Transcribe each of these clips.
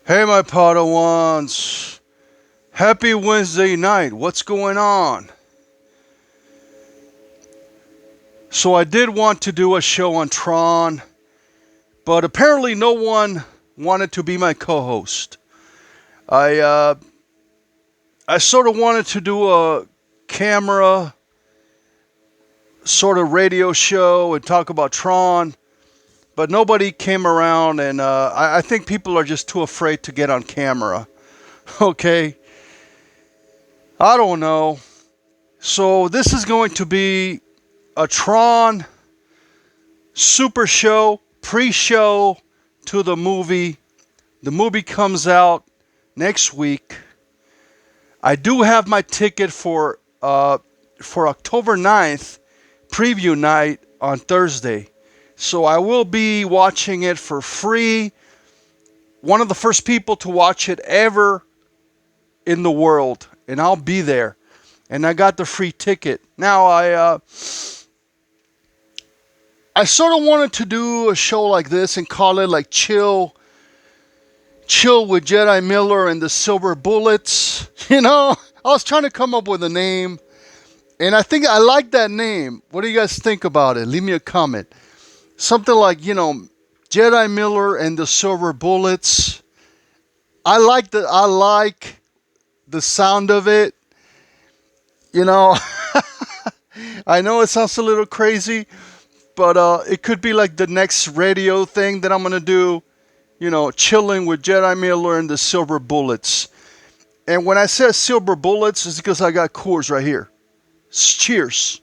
Hey, my Padawans. Happy Wednesday night. What's going on? So, I did want to do a show on Tron, but apparently no one wanted to be my co host. I, uh, I sort of wanted to do a camera sort of radio show and talk about Tron, but nobody came around, and I think people are just too afraid to get on camera. Okay? I don't know. So, this is going to be a Tron super show, pre-show to the movie. The movie comes out next week. I do have my ticket for October 9th, preview night on Thursday. So I will be watching it for free. One of the first people to watch it ever in the world, and I'll be there. And I got the free ticket. Now I sort of wanted to do a show like this and call it like chill with Jedimiller and the Silver Bullets. I was trying to come up with a name, and I think I like that name. What do you guys think about it? Leave me a comment. Something like, Jedimiller and the Silver Bullets. I like the sound of it. I know it sounds a little crazy, but it could be like the next radio thing that I'm going to do. Chilling with Jedimiller and the Silver Bullets. And when I said Silver Bullets, it's because I got Coors right here. Cheers.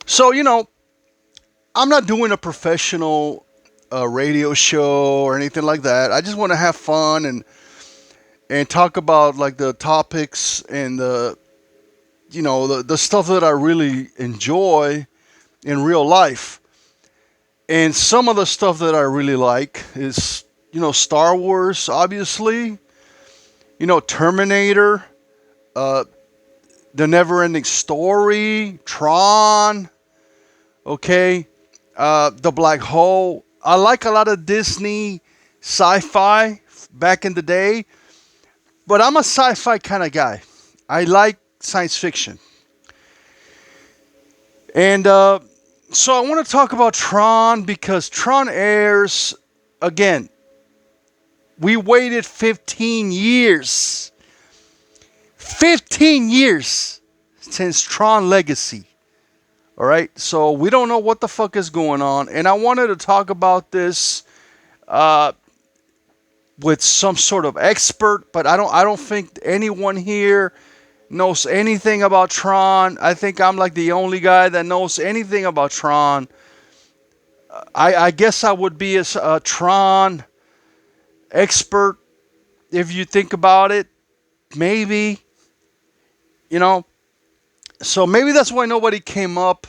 So, I'm not doing a professional radio show or anything like that. I just want to have fun and talk about like the topics and the stuff that I really enjoy in real life. And some of the stuff that I really like is, Star Wars, obviously, Terminator, The Never Ending Story, Tron, okay, The Black Hole. I like a lot of Disney sci-fi back in the day, but I'm a sci-fi kind of guy. I like science fiction. And so I want to talk about Tron because Tron airs again. We waited 15 years. 15 years since Tron Legacy. All right? So we don't know what the fuck is going on, and I wanted to talk about this with some sort of expert, but I don't think anyone here knows anything about Tron. I think I'm like the only guy that knows anything about Tron. I guess I would be a Tron expert if you think about it. Maybe. So maybe that's why nobody came up.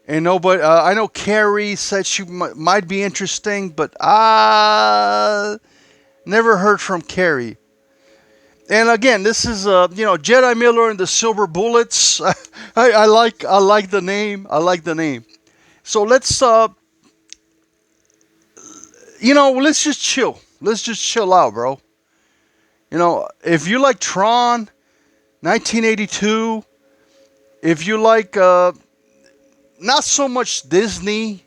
And nobody, I know Carrie said she might be interesting, but I never heard from Carrie. And again, this is Jedimiller and the Silver Bullets. I like the name. I like the name. So let's let's just chill. Let's just chill out, bro. If you like Tron, 1982, if you like not so much Disney,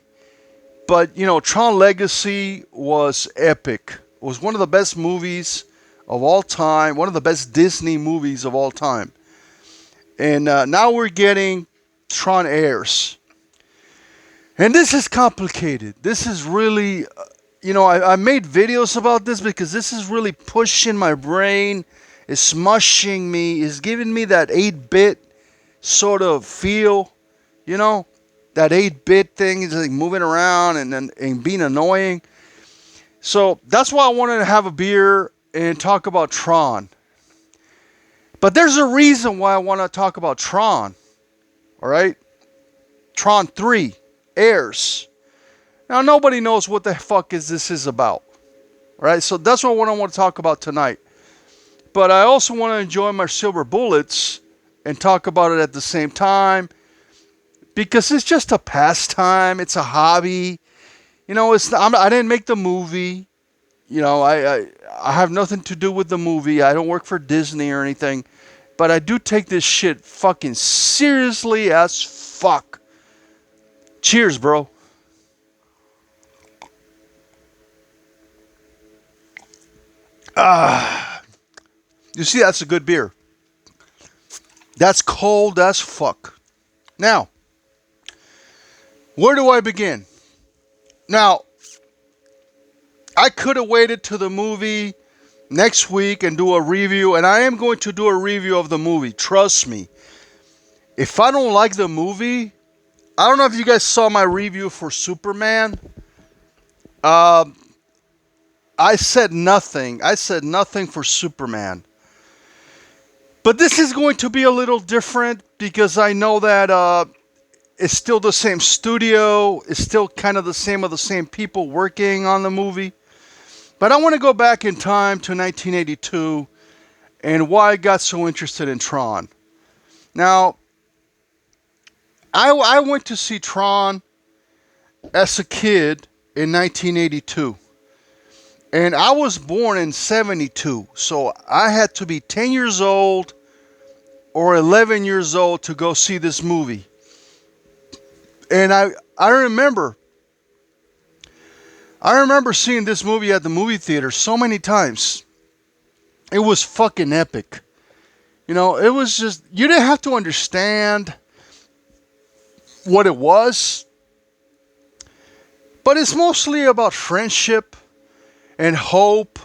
but Tron Legacy was epic. It was one of the best movies of all time, one of the best Disney movies of all time. And now we're getting Tron Heirs. And this is complicated. This is really, I made videos about this because this is really pushing my brain. It's smushing me. It's giving me that 8-bit sort of feel, that 8-bit thing is like moving around and being annoying. So that's why I wanted to have a beer and talk about Tron. But there's a reason why I want to talk about Tron. All right? Tron 3, Heirs. Now, nobody knows what the fuck this is about. All right? So that's what I want to talk about tonight. But I also want to enjoy my Silver Bullets and talk about it at the same time. Because it's just a pastime. It's a hobby. I didn't make the movie. I have nothing to do with the movie. I don't work for Disney or anything. But I do take this shit fucking seriously as fuck. Cheers, bro. You see, that's a good beer. That's cold as fuck. Now, where do I begin? Now, I could have waited to the movie next week and do a review, and I am going to do a review of the movie. Trust me. If I don't like the movie, I don't know if you guys saw my review for Superman. I said nothing. I said nothing for Superman. But this is going to be a little different because I know that it's still the same studio. It's still kind of the same people working on the movie. But I want to go back in time to 1982 and why I got so interested in Tron. Now, I went to see Tron as a kid in 1982. And I was born in 72. So I had to be 10 years old or 11 years old to go see this movie. And I remember seeing this movie at the movie theater so many times. It was fucking epic. It was just, you didn't have to understand what it was. But it's mostly about friendship and hope.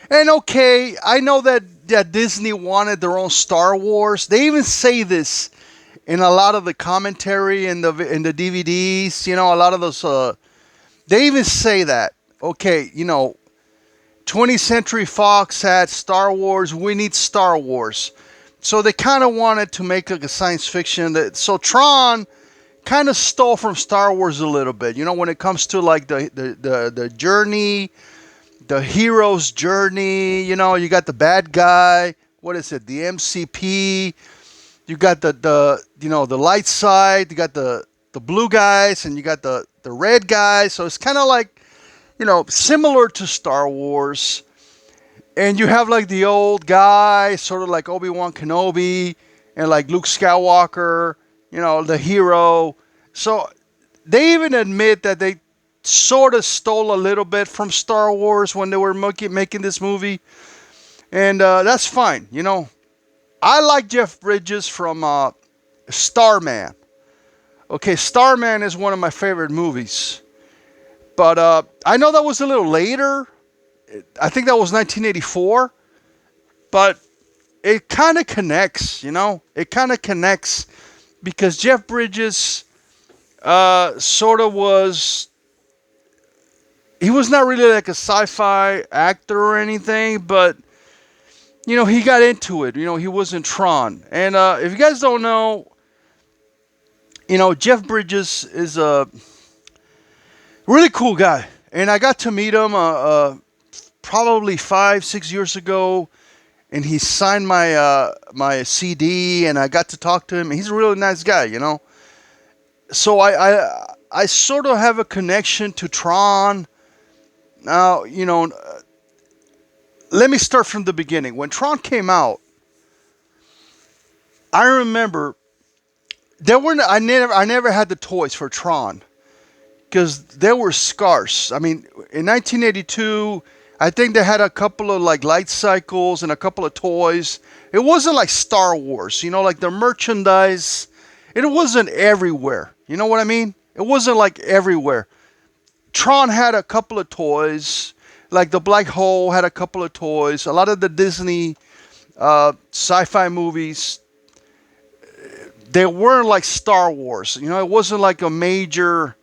And okay, I know that Disney wanted their own Star Wars. They even say this in a lot of the commentary in the DVDs. A lot of those. They even say that. Okay, 20th Century Fox had Star Wars. We need Star Wars. So they kind of wanted to make like a science fiction. So Tron kind of stole from Star Wars a little bit. When it comes to like the journey. The hero's journey, you got the bad guy. What is it? The MCP. You got the light side. You got the blue guys, and you got the red guys. So it's kind of like, similar to Star Wars. And you have like the old guy, sort of like Obi-Wan Kenobi, and like Luke Skywalker. The hero. So they even admit that they sort of stole a little bit from Star Wars when they were making this movie. And that's fine. I like Jeff Bridges from Starman. Okay, Starman is one of my favorite movies. But I know that was a little later. I think that was 1984. But it kind of connects, It kind of connects because Jeff Bridges sort of was... He was not really like a sci-fi actor or anything, but, he got into it. He was in Tron. And if you guys don't know, Jeff Bridges is a really cool guy. And I got to meet him probably 5-6 years ago. And he signed my CD, and I got to talk to him. He's a really nice guy, So I sort of have a connection to Tron. Now, let me start from the beginning. When Tron came out, I remember I never had the toys for Tron because they were scarce. I mean, in 1982, I think they had a couple of like light cycles and a couple of toys. It wasn't like Star Wars, like the merchandise. It wasn't everywhere. You know what I mean? It wasn't like everywhere. Tron had a couple of toys, like the Black Hole had a couple of toys. A lot of the Disney sci-fi movies, they weren't like Star Wars. It wasn't like a major,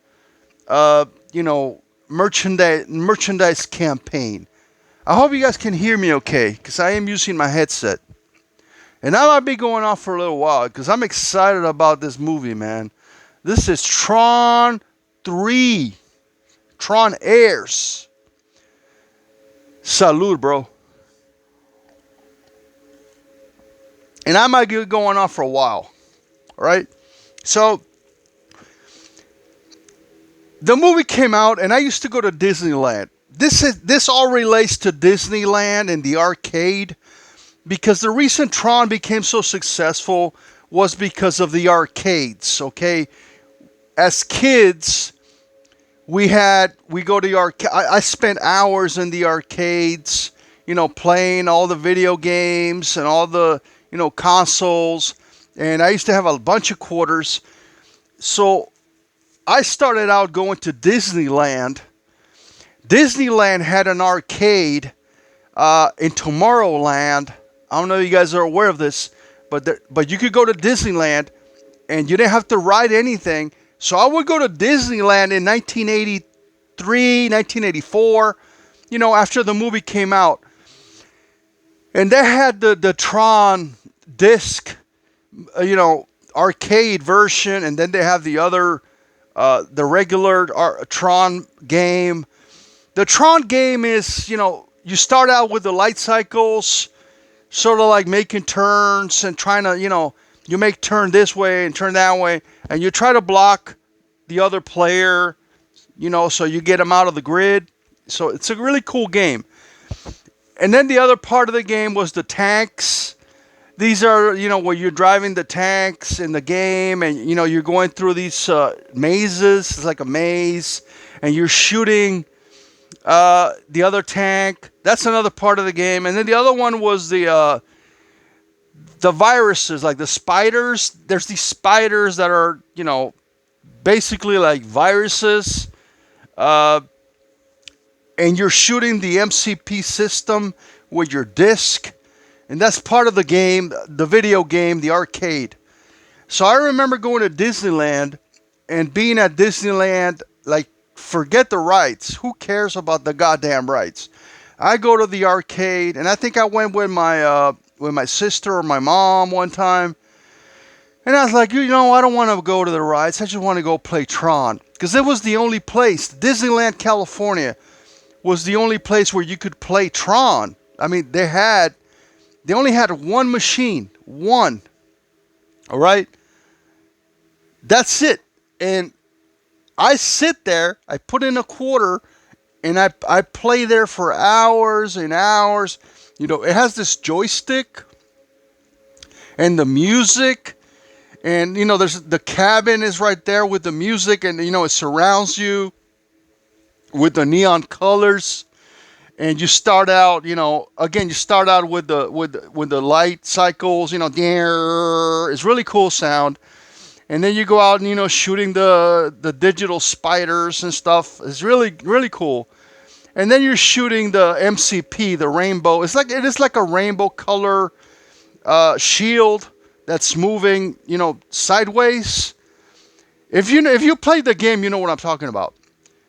merchandise campaign. I hope you guys can hear me okay, because I am using my headset. And I might be going off for a little while, because I'm excited about this movie, man. This is Tron 3. Tron Heirs. Salud, bro. And I might get going on for a while. All right? So, The movie came out, and I used to go to Disneyland. This all relates to Disneyland and the arcade, because the reason Tron became so successful was because of the arcades. Okay, as kids, we go to the arcade. I spent hours in the arcades, playing all the video games and all the consoles, and I used to have a bunch of quarters. So I started out going to Disneyland. Disneyland had an arcade in Tomorrowland. I don't know if you guys are aware of this, but you could go to Disneyland and you didn't have to ride anything. So I would go to Disneyland in 1983, 1984, after the movie came out. And they had the Tron disc, arcade version, and then they have the other, the regular Tron game. The Tron game is, you start out with the light cycles, sort of like making turns and trying to, you make turn this way and turn that way, and you try to block the other player, so you get them out of the grid. So it's a really cool game. And then the other part of the game was the tanks. These are, where you're driving the tanks in the game, and, you're going through these mazes. It's like a maze, and you're shooting the other tank. That's another part of the game. And then the other one was the viruses, like the spiders. There's these spiders that are, basically like viruses. And you're shooting the MCP system with your disc. And that's part of the game, the video game, the arcade. So I remember going to Disneyland and being at Disneyland, like, forget the rides. Who cares about the goddamn rides? I go to the arcade, and I think I went with my sister or my mom one time. And I was like, I don't want to go to the rides. I just want to go play Tron. Because it was the only place, Disneyland, California, was the only place where you could play Tron. I mean, they only had one machine. One. All right? That's it. And I sit there, I put in a quarter, and I play there for hours and hours. It has this joystick and the music. And, there's the cabin is right there with the music, and, it surrounds you with the neon colors. And you start out, again, you start out with the light cycles, it's really cool sound. And then you go out and, shooting the digital spiders and stuff. It's really, really cool. And then you're shooting the MCP, the rainbow. It is like a rainbow color shield that's moving, sideways. If you played the game, you know what I'm talking about.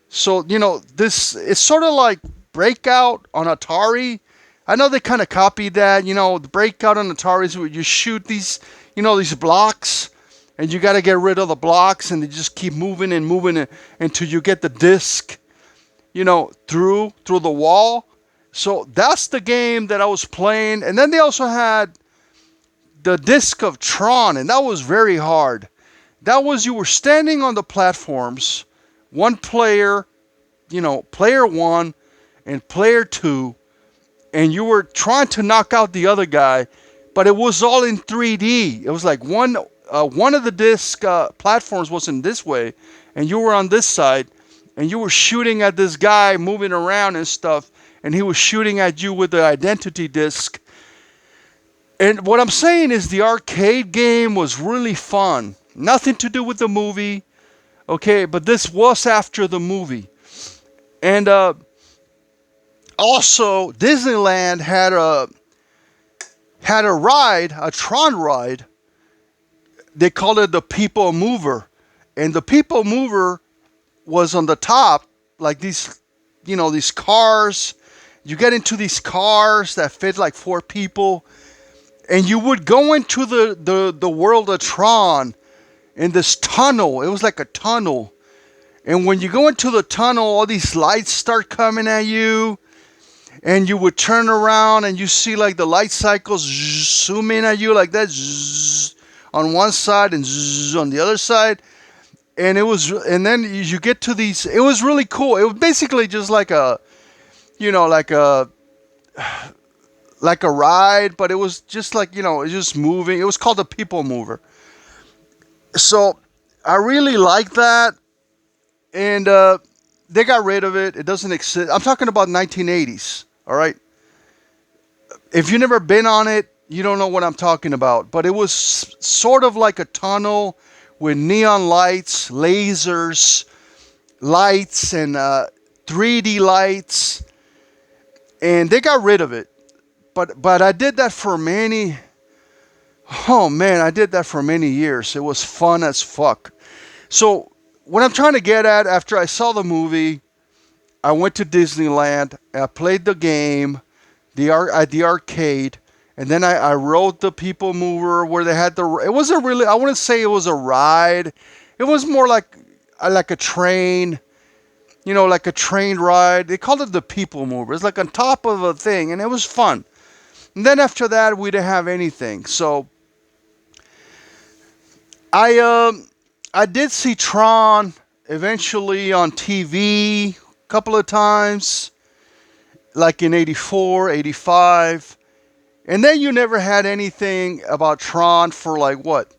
So, this it's sort of like Breakout on Atari. I know they kind of copied that. The Breakout on Atari is where you shoot these, these blocks, and you got to get rid of the blocks, and they just keep moving and moving until you get the disc, through the wall. So that's the game that I was playing. And then they also had the disc of Tron, and that was very hard. That was, you were standing on the platforms, one player, player one and player two, and you were trying to knock out the other guy, but it was all in 3D. It was like one of the disc platforms was in this way, and you were on this side, and you were shooting at this guy moving around and stuff, and he was shooting at you with the identity disc. And what I'm saying is the arcade game was really fun. Nothing to do with the movie, okay? But this was after the movie. And also, Disneyland had a ride, a Tron ride. They called it the People Mover. And the People Mover was on the top, like these, these cars. You get into these cars that fit like 4 people. And you would go into the world of Tron in this tunnel. It was like a tunnel. And when you go into the tunnel, all these lights start coming at you. And you would turn around and you see like the light cycles zoom in at you like that on one side and on the other side. and and then you get to these. It was really cool. It was basically just like a, you know, like a ride, but it was just like, it was just moving. It was called the People Mover. So I really like that, and they got rid of it. It doesn't exist. I'm talking about 1980s. All right. If you've never been on it, you don't know what I'm talking about. But it was sort of like a tunnel with neon lights, lasers, lights, and 3D lights, and they got rid of it. But I did that for many. Oh man, I did that for many years. It was fun as fuck. So what I'm trying to get at, after I saw the movie, I went to Disneyland. I played the game, at the arcade, and then I rode the People Mover where they had the. It was a really. I wouldn't say it was a ride. It was more like a train. Like a train ride. They called it the People Mover. It's like on top of a thing, and it was fun. And then after that, we didn't have anything. So I did see Tron eventually on TV a couple of times, like in 84, 85. And then you never had anything about Tron for like what?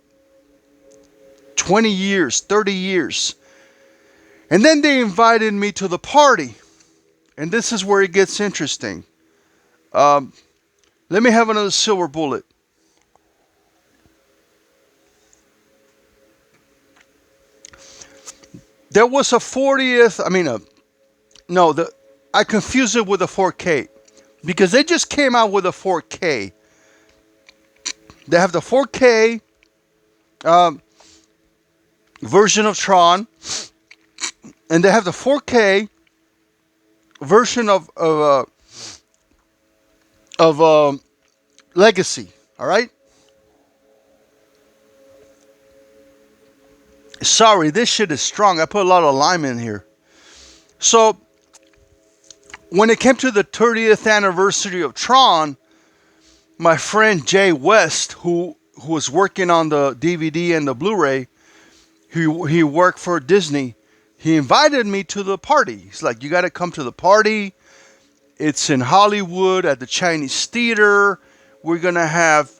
20 years, 30 years. And then they invited me to the party. And this is where it gets interesting. Let me have another silver bullet. There was a 40th. No, I confused it with a 4K because they just came out with a 4K. They have the 4K version of Tron, and they have the 4K version of Legacy. All right. Sorry, this shit is strong. I put a lot of lime in here. So when it came to the 30th anniversary of Tron, my friend Jay West, who was working on the DVD and the Blu-ray, he worked for Disney. He invited me to the party. He's like, "You got to come to the party. It's in Hollywood at the Chinese Theater. We're gonna have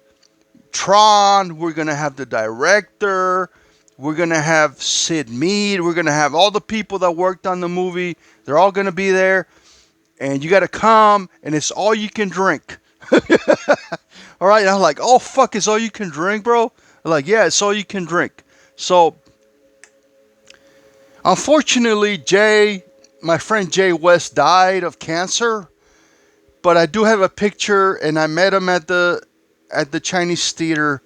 Tron. We're gonna have the director. We're going to have Sid Mead. We're going to have all the people that worked on the movie. They're all going to be there. And you got to come, and it's all you can drink." All right. And I'm like, "Oh, fuck, it's all you can drink, bro?" I'm like, "Yeah, it's all you can drink." So, unfortunately, my friend Jay West died of cancer. But I do have a picture, and I met him at the Chinese Theater.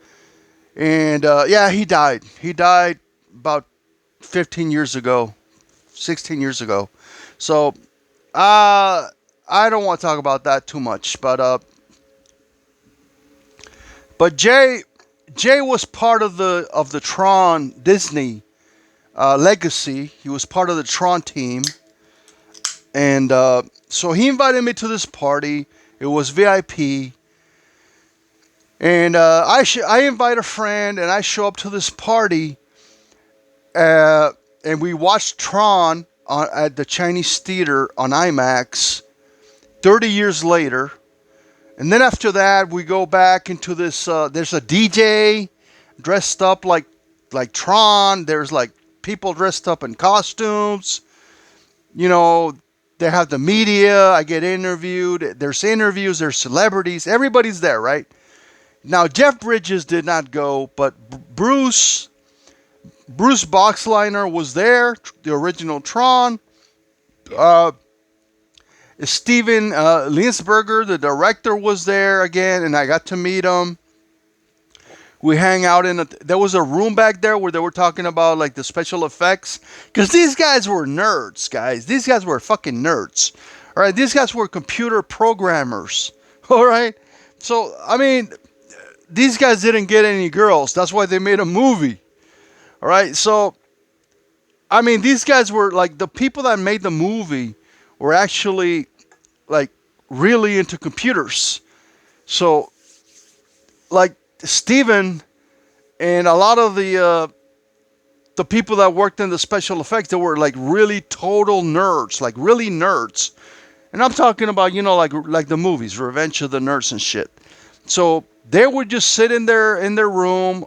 And yeah, he died. He died about 15 years ago, 16 years ago. So I don't want to talk about that too much. But Jay was part of the Tron Disney legacy. He was part of the Tron team, and so he invited me to this party. It was VIP. And I invite a friend, and I show up to this party, and we watched Tron at the Chinese Theater on IMAX 30 years later. And then after that, we go back into this, there's a DJ dressed up like Tron. There's like people dressed up in costumes. They have the media. I get interviewed. There's interviews. There's celebrities. Everybody's there, right? Now, Jeff Bridges did not go, but Bruce Boxleitner was there, the original Tron. Steven Linsberger, the director, was there again, and I got to meet him. We hang out there was a room back there where they were talking about like the special effects, because these guys were nerds, guys. These guys were fucking nerds. All right, these guys were computer programmers. All right, so these guys didn't get any girls. That's why they made a movie. All right. So, these guys were like, the people that made the movie were actually like really into computers. So, like Steven and a lot of the the people that worked in the special effects, they were like really total nerds, like really nerds. And I'm talking about, like the movies, Revenge of the Nerds and shit. So they would just sit in their room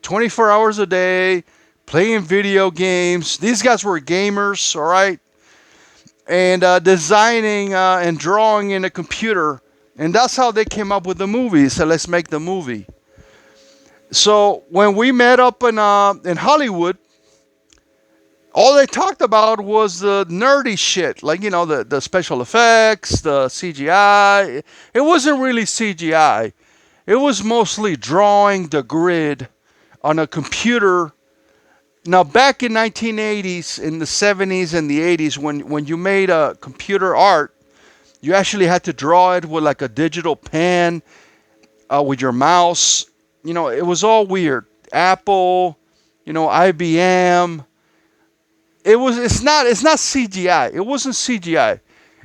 24 hours a day, playing video games. These guys were gamers, all right? And designing and drawing in a computer. And that's how they came up with the movie. So let's make the movie. So when we met up in Hollywood, all they talked about was the nerdy shit, like, the special effects, the CGI. It wasn't really CGI. It was mostly drawing the grid on a computer. Now, back in 1980s, in the 70s and the 80s, when you made a computer art, you actually had to draw it with like a digital pen, with your mouse. It was all weird. Apple, IBM. It's not CGI. It wasn't CGI.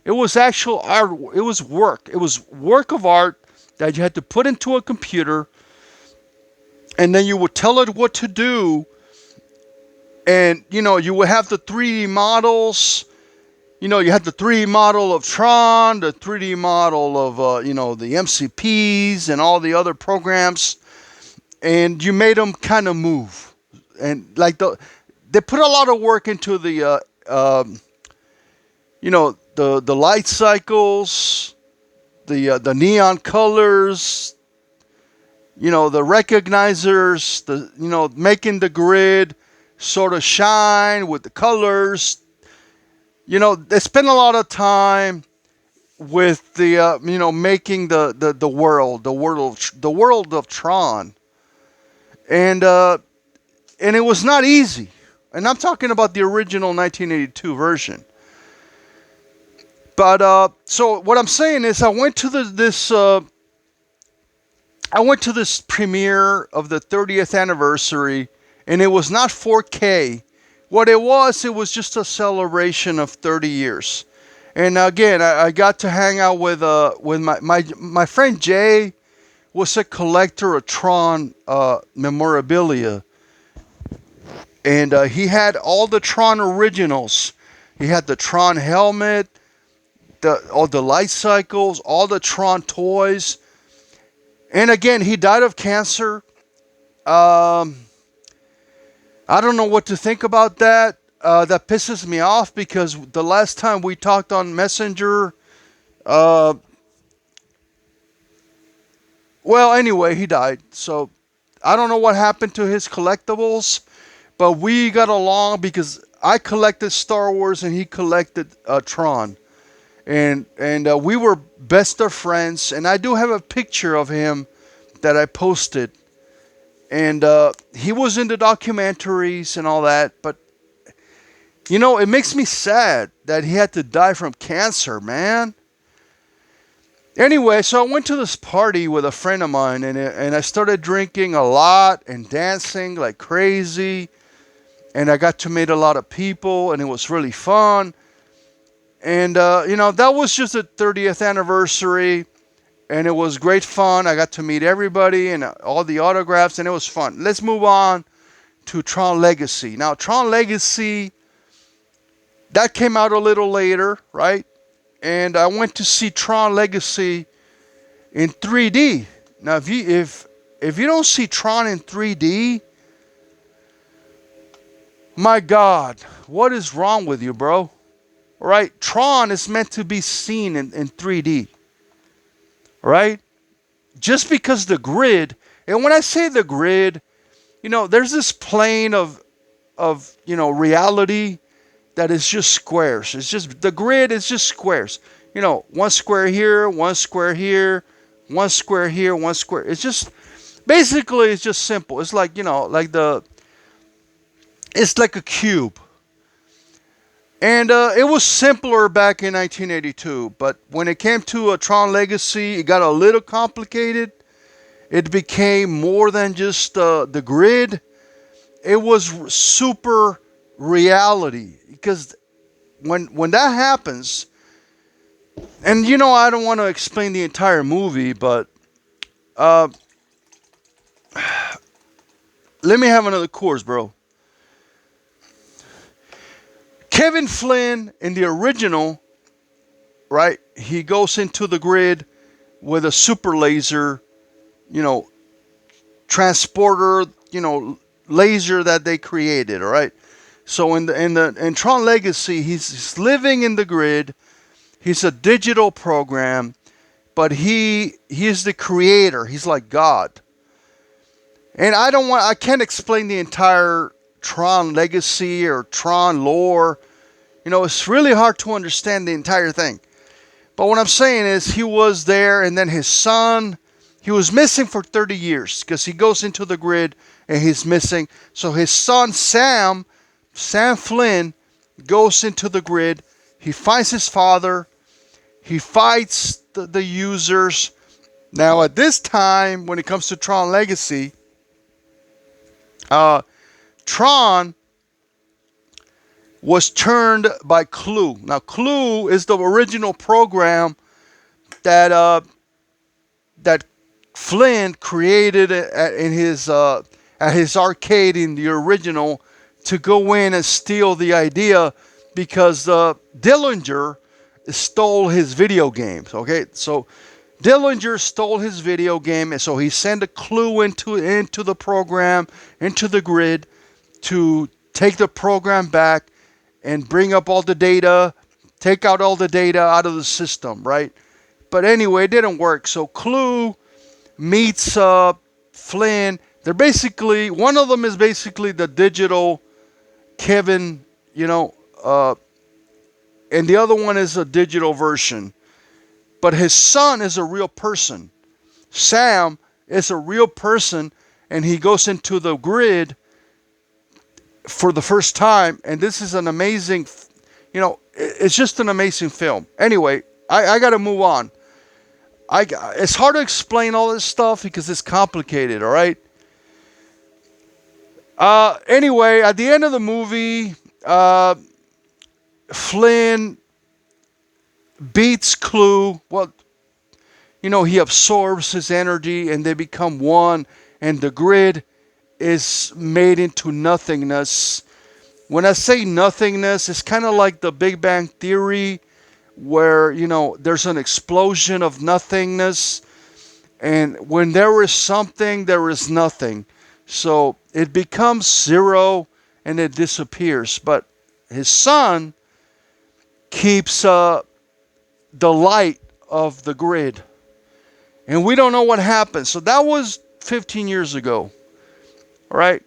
It was actual art. It was work. It was work of art that you had to put into a computer, and then you would tell it what to do. And you would have the 3D models. You had the 3D model of Tron, the 3D model of the MCPs and all the other programs, and you made them kind of move. And like they put a lot of work into the the light cycles, the neon colors, the recognizers, making the grid sort of shine with the colors. They spend a lot of time with the making the world of Tron, and it was not easy. And I'm talking about the original 1982 version. But so what I'm saying is, I went to this premiere of the 30th anniversary, and it was not 4K. What it was just a celebration of 30 years. And again, I got to hang out with my friend Jay. Was a collector of Tron memorabilia. And he had all the Tron originals. He had the Tron helmet, all the light cycles, all the Tron toys. And again, he died of cancer. I don't know what to think about that. That pisses me off, because the last time we talked on Messenger, well, anyway, he died. So I don't know what happened to his collectibles, but we got along because I collected Star Wars and he collected Tron. And we were best of friends. And I do have a picture of him that I posted. And he was into documentaries and all that. But, it makes me sad that he had to die from cancer, man. Anyway, so I went to this party with a friend of mine. And I started drinking a lot and dancing like crazy. And I got to meet a lot of people. And it was really fun. And, that was just the 30th anniversary. And it was great fun. I got to meet everybody and all the autographs, and it was fun. Let's move on to Tron Legacy. Now, Tron Legacy, that came out a little later, right? And I went to see Tron Legacy in 3D. Now, if you don't see Tron in 3D, my God, what is wrong with you, bro? All right, Tron is meant to be seen in 3D. Right? Just because the grid, and when I say the grid, there's this plane of reality that is just squares. It's just, the grid is just squares. One square here, one square here, one square here, one square. It's just, basically, it's just simple. It's like, it's like a cube. And it was simpler back in 1982, but when it came to Tron Legacy, it got a little complicated. It became more than just the grid. It was super reality, because when that happens, and I don't want to explain the entire movie, but let me have another course, bro. Kevin Flynn in the original, right? He goes into the grid with a super laser, you know, transporter, you know, laser that they created, all right? So in Tron Legacy, he's living in the grid. He's a digital program, but he is the creator. He's like God. And I can't explain the entire Tron Legacy or Tron lore. You know, it's really hard to understand the entire thing. But what I'm saying is he was there, and then his son, he was missing for 30 years because he goes into the grid and he's missing. So his son, Sam Flynn, goes into the grid. He finds his father. He fights the users. Now, at this time, when it comes to Tron Legacy, Tron was turned by Clue. Now, Clue is the original program that that Flynn created in his at his arcade in the original to go in and steal the idea because Dillinger stole his video games. Okay, so Dillinger stole his video game, and so he sent a Clue into the program, into the grid, to take the program back and bring up all the data, take out all the data out of the system, right? But anyway, it didn't work. So Clue meets Flynn. They're basically, one of them is basically the digital Kevin, you know, and the other one is a digital version. But his son is a real person. Sam is a real person, and he goes into the grid for the first time, and this is an amazing, you know, it's just an amazing film. Anyway, I got to move on. It's hard to explain all this stuff because it's complicated, all right? Anyway, at the end of the movie, Flynn beats Clue. Well, you know, he absorbs his energy and they become one, and the grid is made into nothingness. When I say nothingness, it's kind of like the Big Bang Theory, where, you know, there's an explosion of nothingness, and when there is something, there is nothing. So it becomes zero and it disappears. But his son keeps the light of the grid, and we don't know what happened. So that was 15 years ago. All right,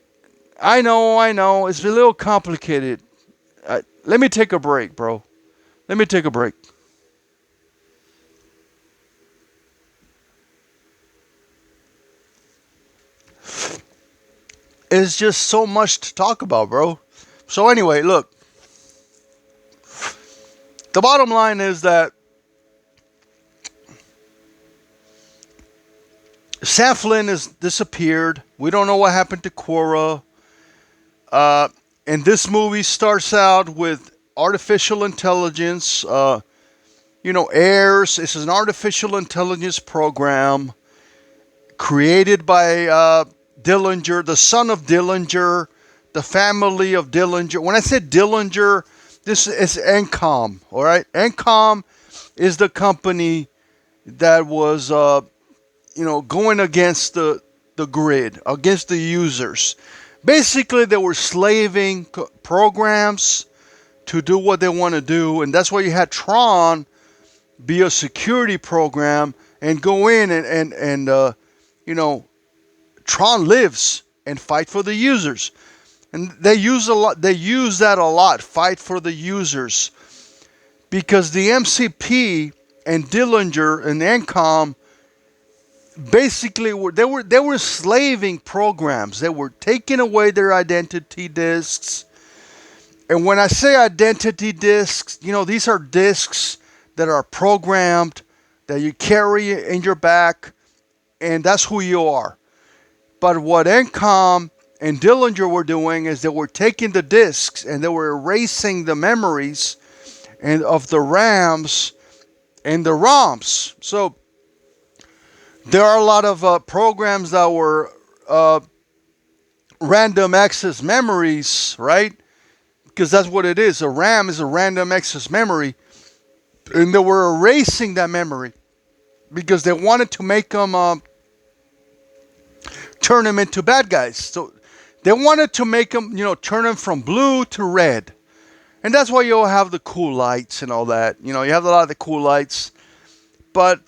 I know, it's a little complicated. Let me take a break, bro. Let me take a break. It's just so much to talk about, bro. So anyway, look. The bottom line is that Sam Flynn has disappeared. We don't know what happened to Quora. And this movie starts out with artificial intelligence. You know, AIRS. This is an artificial intelligence program created by Dillinger, the son of Dillinger, the family of Dillinger. When I said Dillinger, this is Encom. All right, Encom is the company that was you know, going against the grid, against the users. Basically, they were slaving programs to do what they want to do, and that's why you had Tron be a security program and go in and you know, Tron lives and fight for the users, and they use that a lot, fight for the users, because the MCP and Dillinger and Encom basically they were slaving programs. They were taking away their identity discs. And when I say identity discs, you know, these are discs that are programmed, that you carry in your back, and that's who you are. But what Encom and Dillinger were doing is they were taking the discs and they were erasing the memories and of the RAMs and the ROMs. So there are a lot of programs that were random access memories, right? because that's what it is. A RAM is a random access memory, and they were erasing that memory because they wanted to make them turn them into bad guys. So they wanted to make them, turn them from blue to red. And that's why you all have the cool lights and all that. You have a lot of the cool lights. But,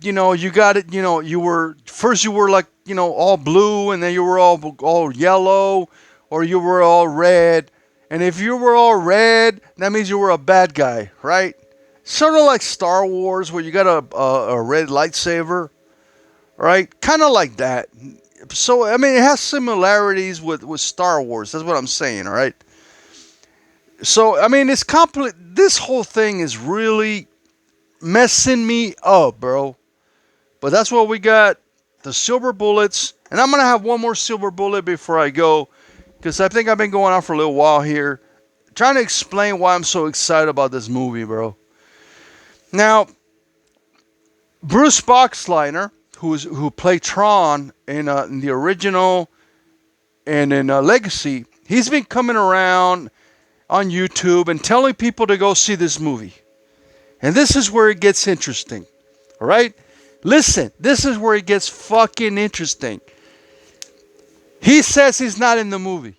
you got it, you were like, all blue, and then you were all yellow, or you were all red. And if you were all red, that means you were a bad guy, right? Sort of like Star Wars, where you got a red lightsaber, right? Kind of like that. So, I mean, it has similarities with Star Wars. That's what I'm saying, all right? So, I mean, this whole thing is really messing me up, bro. But that's what we got, the silver bullets. And I'm going to have one more silver bullet before I go, because I think I've been going on for a little while here, trying to explain why I'm so excited about this movie, bro. Now, Bruce Boxleitner, who played Tron in the original and in Legacy, he's been coming around on YouTube and telling people to go see this movie. And this is where it gets interesting. All right? Listen, this is where it gets fucking interesting. He says he's not in the movie.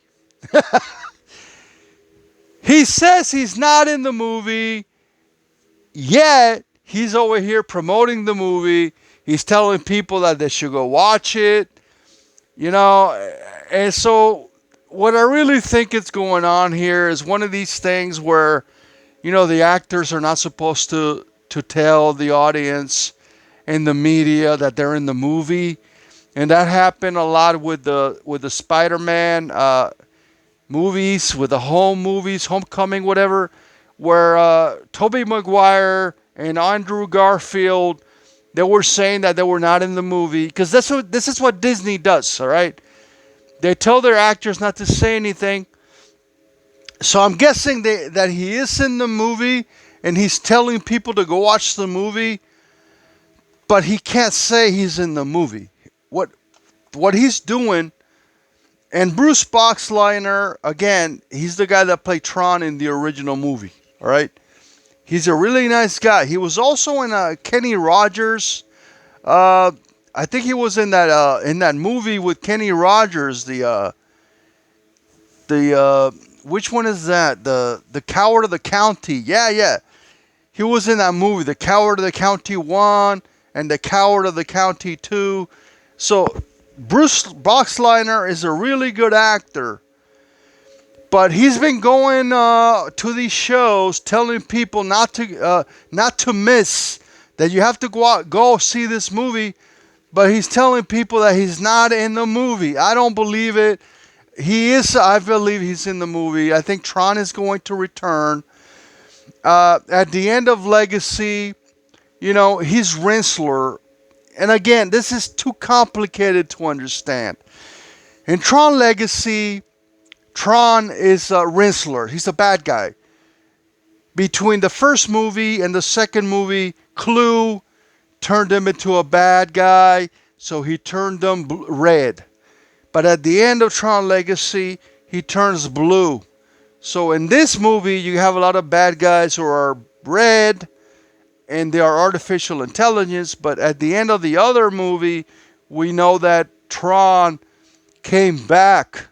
He says he's not in the movie, yet he's over here promoting the movie. He's telling people that they should go watch it, And so what I really think is going on here is one of these things where, the actors are not supposed to tell the audience and the media that they're in the movie. And that happened a lot with the Spider-Man movies, with the home movies, Homecoming, whatever, where Tobey Maguire and Andrew Garfield, they were saying that they were not in the movie, because this is what Disney does, all right? They tell their actors not to say anything. So I'm guessing that he is in the movie, and he's telling people to go watch the movie, but he can't say he's in the movie. What he's doing, and Bruce Boxleitner, again, he's the guy that played Tron in the original movie, all right? He's a really nice guy. He was also in Kenny Rogers. I think he was in that movie with Kenny Rogers. Which one is that? The Coward of the County. Yeah. He was in that movie, The Coward of the County 1 and The Coward of the County 2. So Bruce Boxleitner is a really good actor. But he's been going to these shows telling people not to miss, that you have to go see this movie. But he's telling people that he's not in the movie. I don't believe it. He is. I believe he's in the movie. I think Tron is going to return. At the end of Legacy, he's Rinsler. And again, this is too complicated to understand. In Tron Legacy, Tron is Rinsler. He's a bad guy. Between the first movie and the second movie, Clue turned him into a bad guy, so he turned them red. But at the end of Tron Legacy, he turns blue. So in this movie, you have a lot of bad guys who are red, and they are artificial intelligence. But at the end of the other movie, we know that Tron came back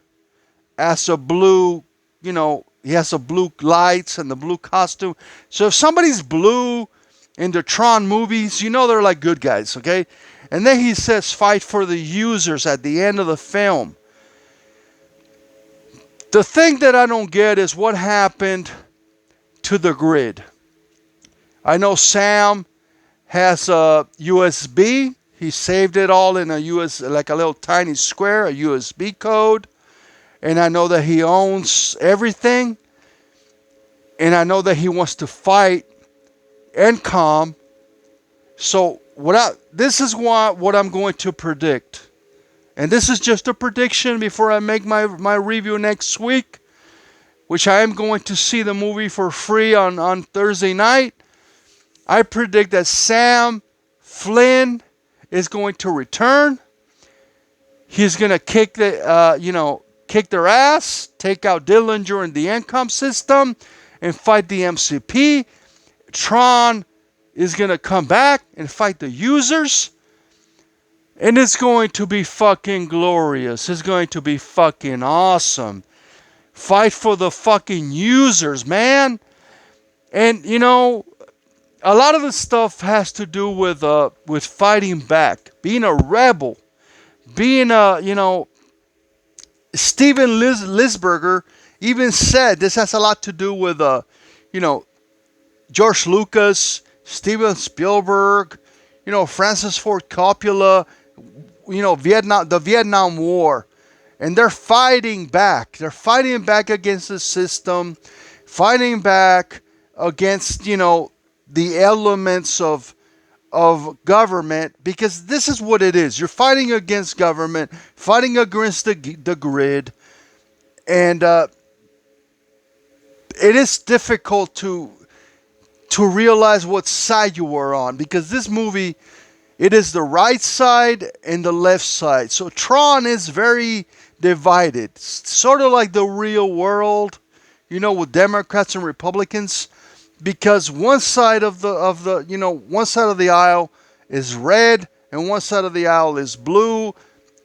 as a blue, he has a blue lights and the blue costume. So if somebody's blue in the Tron movies, they're like good guys, okay? And then he says, fight for the users at the end of the film. The thing that I don't get is what happened to the grid. I know Sam has a USB. He saved it all in like a little tiny square, a USB code. And I know that he owns everything. And I know that he wants to fight NCOM. So this is what I'm going to predict. And this is just a prediction before I make my review next week, which I am going to see the movie for free on Thursday night. I predict that Sam Flynn is going to return. He's going to kick kick their ass, take out Dillinger and the Income System, and fight the MCP. Tron is going to come back and fight the users. And it's going to be fucking glorious. It's going to be fucking awesome. Fight for the fucking users, man. And, you know, a lot of the stuff has to do with fighting back. Being a rebel. Being a, you know, Steven Lisberger even said this has a lot to do with, you know, George Lucas, Steven Spielberg, you know, Francis Ford Coppola, you know, the Vietnam War. And they're fighting back. They're fighting back against the system, fighting back against, you know, the elements of government, because this is what it is. You're fighting against government, fighting against the grid, and it is difficult to realize what side you were on, because this movie, it is the right side and the left side. So Tron is very divided, sort of like the real world, you know, with Democrats and Republicans, because one side of the you know, one side of the aisle is red and one side of the aisle is blue,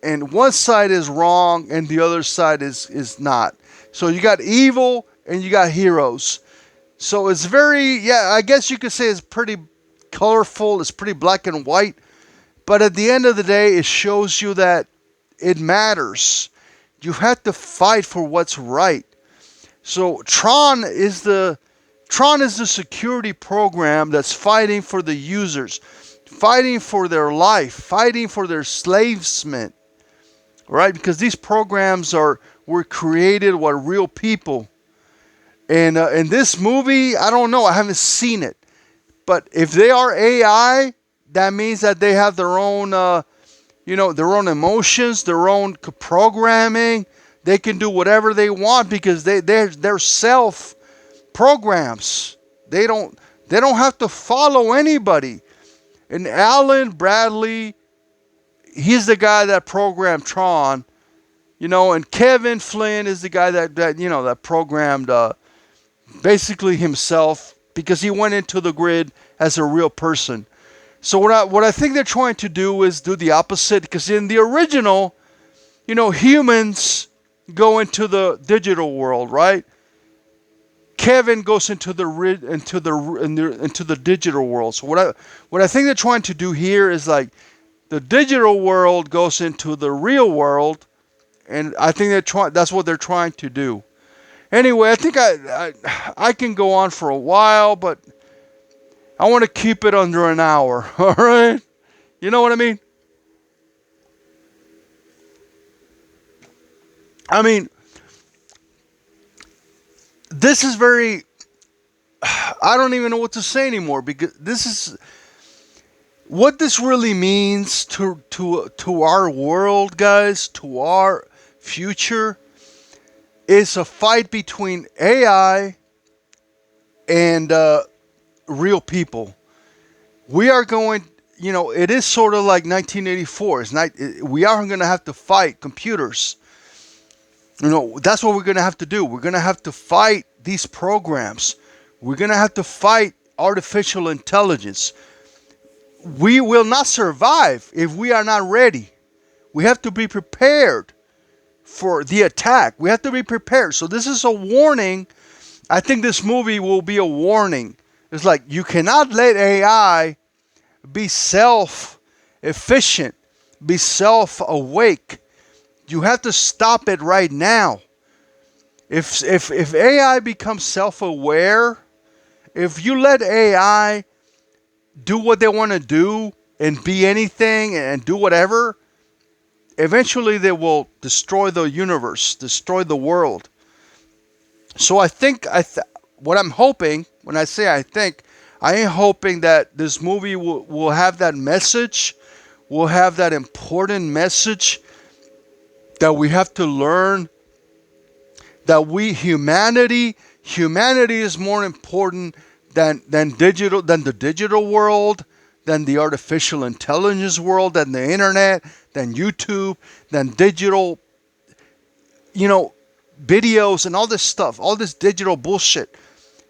and one side is wrong and the other side is not. So you got evil and you got heroes. So it's very, yeah, I guess you could say it's pretty colorful. It's pretty black and white. But at the end of the day, it shows you that it matters. You have to fight for what's right. So Tron is the security program that's fighting for the users, fighting for their life, fighting for their enslavement, right? Because these programs were created by real people. And in this movie, I don't know, I haven't seen it. But if they are AI, that means that they have their own, you know, their own emotions, their own programming. They can do whatever they want because they're self programs. They don't have to follow anybody. And Alan Bradley, he's the guy that programmed Tron, you know, and Kevin Flynn is the guy that you know, that programmed basically himself, because he went into the grid as a real person. So what I think they're trying to do is do the opposite, because in the original, you know, humans go into the digital world, right? Kevin goes into the digital world. So what I think they're trying to do here is, like, the digital world goes into the real world, and I think that's what they're trying to do. Anyway, I think I can go on for a while, but I want to keep it under an hour. All right, you know what I mean? I mean, this is very, I don't even know what to say anymore, because this is what this really means to our world, guys, to our future, is a fight between AI and real people. We are going, you know, it is sort of like 1984. We are going to have to fight computers. You know, that's what we're going to have to do. We're going to have to fight these programs. We're going to have to fight artificial intelligence. We will not survive if we are not ready. We have to be prepared for the attack. We have to be prepared. So this is a warning. I think this movie will be a warning. It's like, you cannot let AI be self-efficient, be self-awake. You have to stop it right now. If AI becomes self-aware, if you let AI do what they want to do and be anything and do whatever, eventually they will destroy the universe, destroy the world. So I think what I'm hoping, when I say I think, I am hoping that this movie will have that message, will have that important message that we have to learn, that humanity is more important than the digital world, than the artificial intelligence world, than the internet, than YouTube, than digital you know, videos and all this stuff, all this digital bullshit.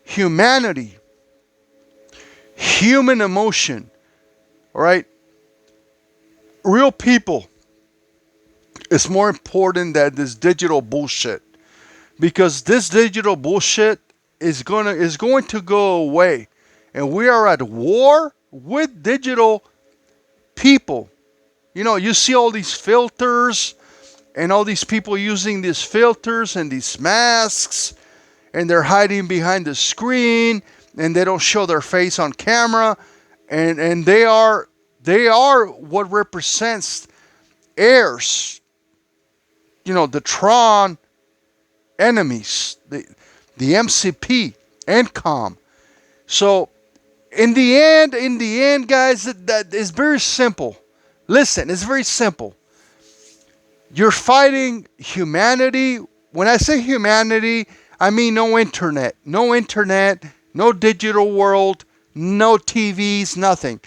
Humanity, human emotion, all right? Real people is more important than this digital bullshit. Because this digital bullshit is going to go away. And we are at war with digital people. You know, you see all these filters and all these people using these filters and these masks, and they're hiding behind the screen, and they don't show their face on camera, and they are what represents heirs, you know, the Tron enemies, the MCP, NCOM. So in the end, guys, that is very simple. Listen, it's very simple. You're fighting humanity. When I say humanity, I mean no internet, no digital world, no TVs, nothing.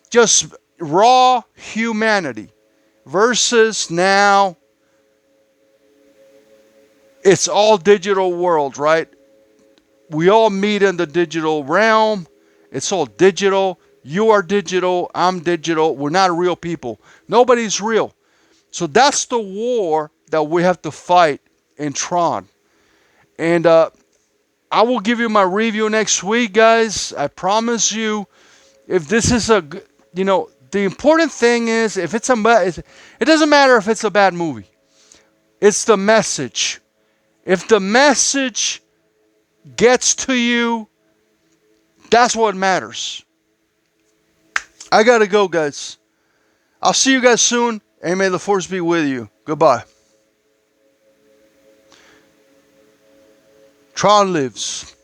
Just raw humanity versus now it's all digital world, right? We all meet in the digital realm. It's all digital. You are digital. I'm digital. We're not real people. Nobody's real. So that's the war that we have to fight in Tron. And I will give you my review next week, guys. I promise you. If this is the important thing is, if it's it doesn't matter if it's a bad movie. It's the message. If the message gets to you, that's what matters. I gotta go, guys. I'll see you guys soon, and may the force be with you. Goodbye. Tron lives.